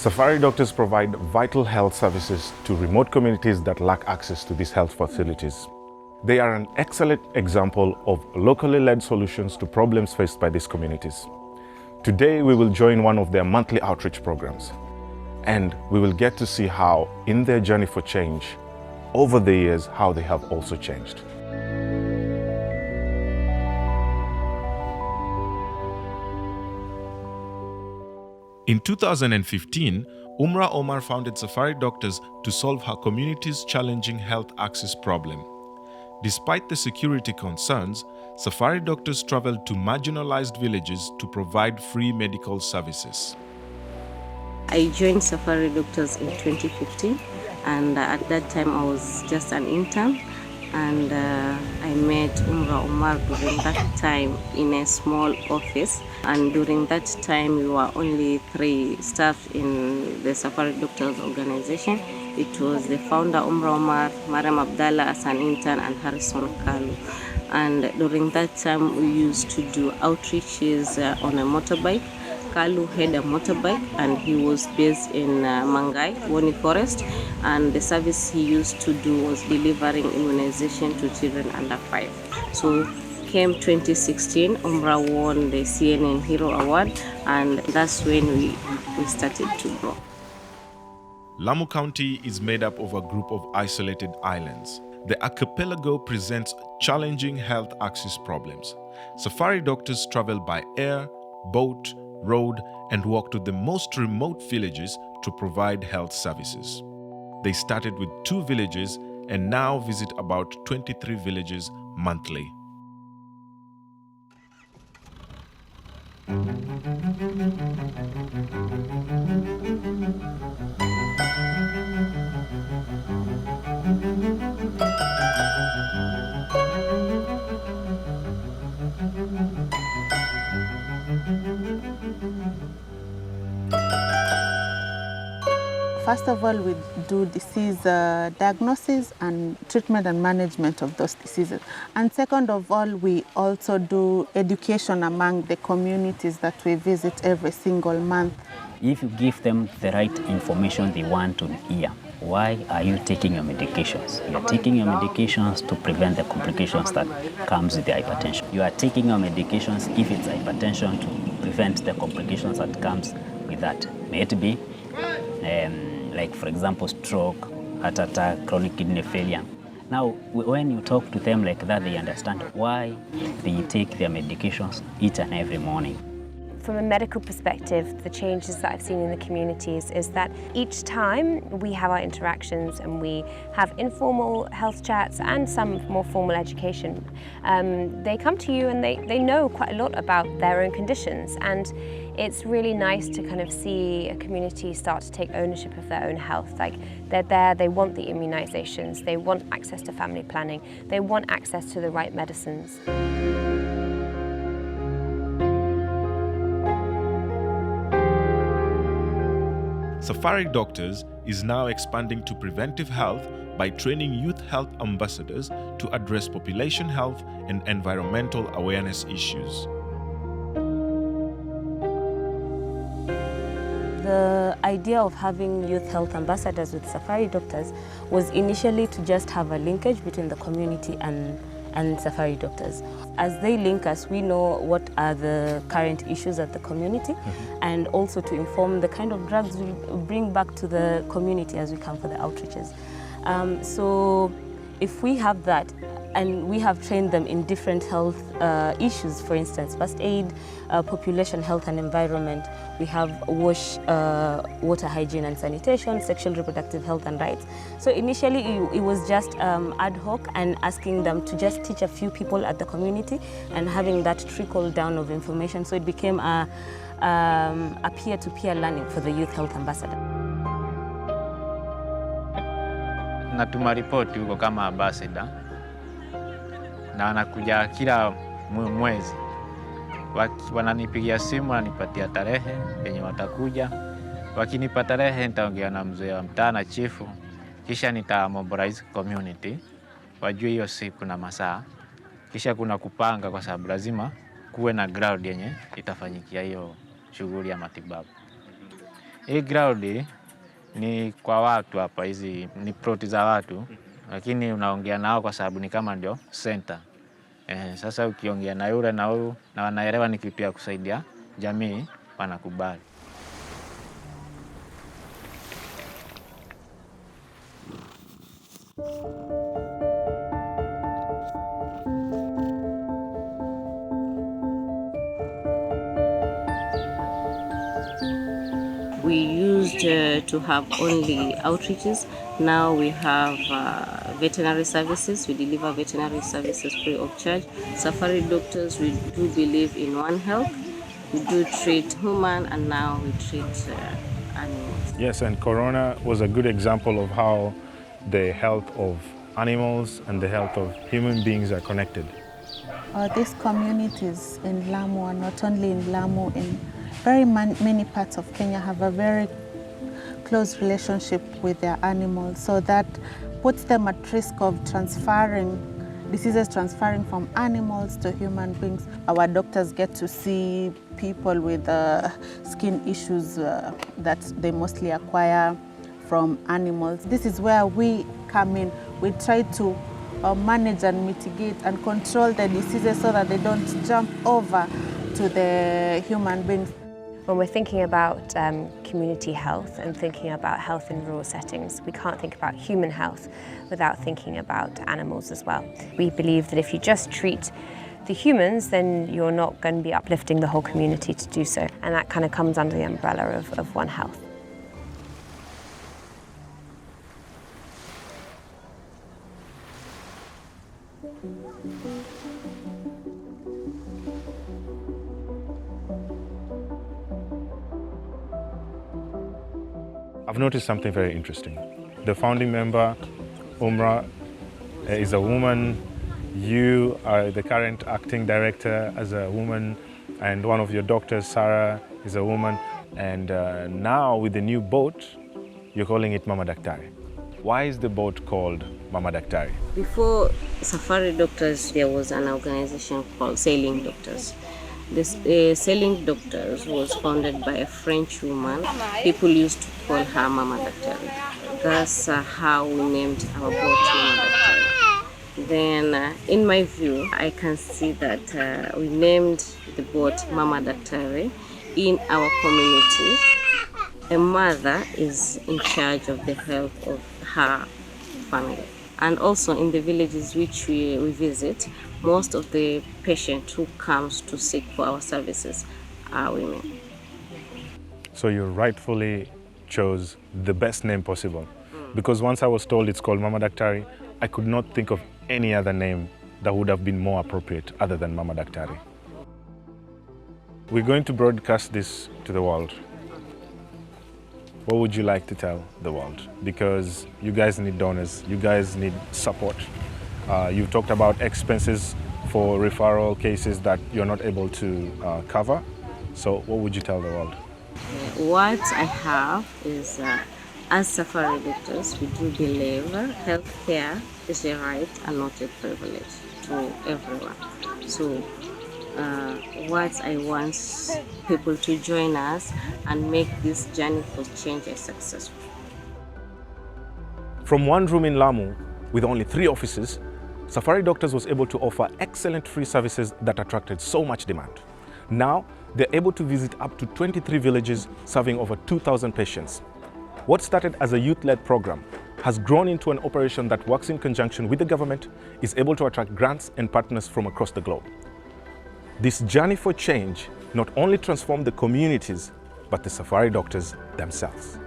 Safari doctors provide vital health services to remote communities that lack access to these health facilities. They are an excellent example of locally led solutions to problems faced by these communities. Today, we will join one of their monthly outreach programs, and we will get to see how, in their journey for change, over the years, how they have also changed. In 2015, Umra Omar founded Safari Doctors to solve her community's challenging health access problem. Despite the security concerns, Safari Doctors traveled to marginalized villages to provide free medical services. I joined Safari Doctors in 2015, and at that time I was just an intern, and I met Umra Omar during that time in a small office, and during that time we were only 3 staff in the Safari Doctors organization. It was the founder Umra Omar, Mariam Abdallah as an intern, and Harrison Kalu. And during that time we used to do outreaches on a motorbike. Kalu had a motorbike and he was based in Mangai, Woni Forest, and the service he used to do was delivering immunization to children under 5. So came 2016, Umra won the CNN Hero Award, and that's when we started to grow. Lamu County is made up of a group of isolated islands. The archipelago presents challenging health access problems. Safari doctors travel by air, boat, road, and walk to the most remote villages to provide health services. They started with 2 villages and now visit about 23 villages monthly. First of all, we do disease diagnosis and treatment and management of those diseases. And second of all, we also do education among the communities that we visit every single month. If you give them the right information they want to hear, why are you taking your medications? You're taking your medications to prevent the complications that comes with the hypertension. You are taking your medications if it's hypertension to prevent the complications that comes with that. May it be like, for example, stroke, heart attack, chronic kidney failure. Now, when you talk to them like that, they understand why they take their medications each and every morning. From a medical perspective, the changes that I've seen in the communities is that each time we have our interactions and we have informal health chats and some more formal education, they come to you and they know quite a lot about their own conditions, and it's really nice to kind of see a community start to take ownership of their own health. Like, they're there, they want the immunizations, they want access to family planning, they want access to the right medicines. Safari Doctors is now expanding to preventive health by training youth health ambassadors to address population health and environmental awareness issues. The idea of having youth health ambassadors with Safari Doctors was initially to just have a linkage between the community and Safari Doctors. As they link us, we know what are the current issues at the community, and also to inform the kind of drugs we bring back to the community as we come for the outreaches. So if we have that, and we have trained them in different health issues, for instance, first aid, population health and environment. We have water hygiene and sanitation, sexual reproductive health and rights. So initially it was just ad hoc and asking them to just teach a few people at the community and having that trickle down of information. So it became a peer-to-peer learning for the youth health ambassador. Natuma ripoti huko kama ambassador, na wanakuja kila mwezi. Wananipigia simu, wananipatia tarehe yenye watakuja. Wakinipa tarehe, nitaongea na mzee wa mtaa na chifu, kisha nitamobilize community wajue hiyo siku na masaa. Kisha kuna kupanga, kwa sababu lazima kuwe na ground yenye itafanyikia hiyo shughuli ya matibabu. Hii ground ni kwa watu hapa, hizi ni ploti za watu, lakini unaongea nao kwa sababu ni kama ndio center. Sasa ukiongea na yule na huyu na wanaelewa ni kitu ya kusaidia jamii, wanakubali. We used to have only outreaches. Now we have veterinary services. We deliver veterinary services free of charge. Safari doctors, we do believe in One Health. We do treat human, and now we treat animals. Yes, and Corona was a good example of how the health of animals and the health of human beings are connected. These communities in Lamu, and not only in Lamu, in very many parts of Kenya, have a very close relationship with their animals, so that puts them at risk of diseases transferring from animals to human beings. Our doctors get to see people with skin issues that they mostly acquire from animals. This is where we come in. We try to manage and mitigate and control the diseases so that they don't jump over to the human beings. When we're thinking about community health and thinking about health in rural settings, we can't think about human health without thinking about animals as well. We believe that if you just treat the humans, then you're not going to be uplifting the whole community to do so. And that kind of comes under the umbrella of One Health. I've noticed something very interesting. The founding member, Umra, is a woman. You are the current acting director as a woman, and one of your doctors, Sarah, is a woman. And now with the new boat, you're calling it Mama Daktari. Why is the boat called Mama Daktari? Before Safari Doctors, there was an organization called Sailing Doctors. This Sailing Doctors was founded by a French woman. People used to call her Mama Daktari. That's how we named our boat Mama Daktari. Then, in my view, I can see that we named the boat Mama Daktari. In our community, a mother is in charge of the health of her family. And also in the villages which we visit, most of the patients who comes to seek for our services are women. So you rightfully chose the best name possible. Because once I was told it's called Mama Daktari, I could not think of any other name that would have been more appropriate other than Mama Daktari. We're going to broadcast this to the world. What would you like to tell the world? Because you guys need donors, you guys need support. You've talked about expenses for referral cases that you're not able to cover. So what would you tell the world? What I have is, as Safari Doctors, we do believe healthcare is a right and not a privilege to everyone. So what I want people to join us and make this journey for change a successful. From one room in Lamu with only 3 offices, Safari Doctors was able to offer excellent free services that attracted so much demand. Now, they're able to visit up to 23 villages, serving over 2,000 patients. What started as a youth-led program has grown into an operation that works in conjunction with the government, is able to attract grants and partners from across the globe. This journey for change not only transformed the communities, but the Safari Doctors themselves.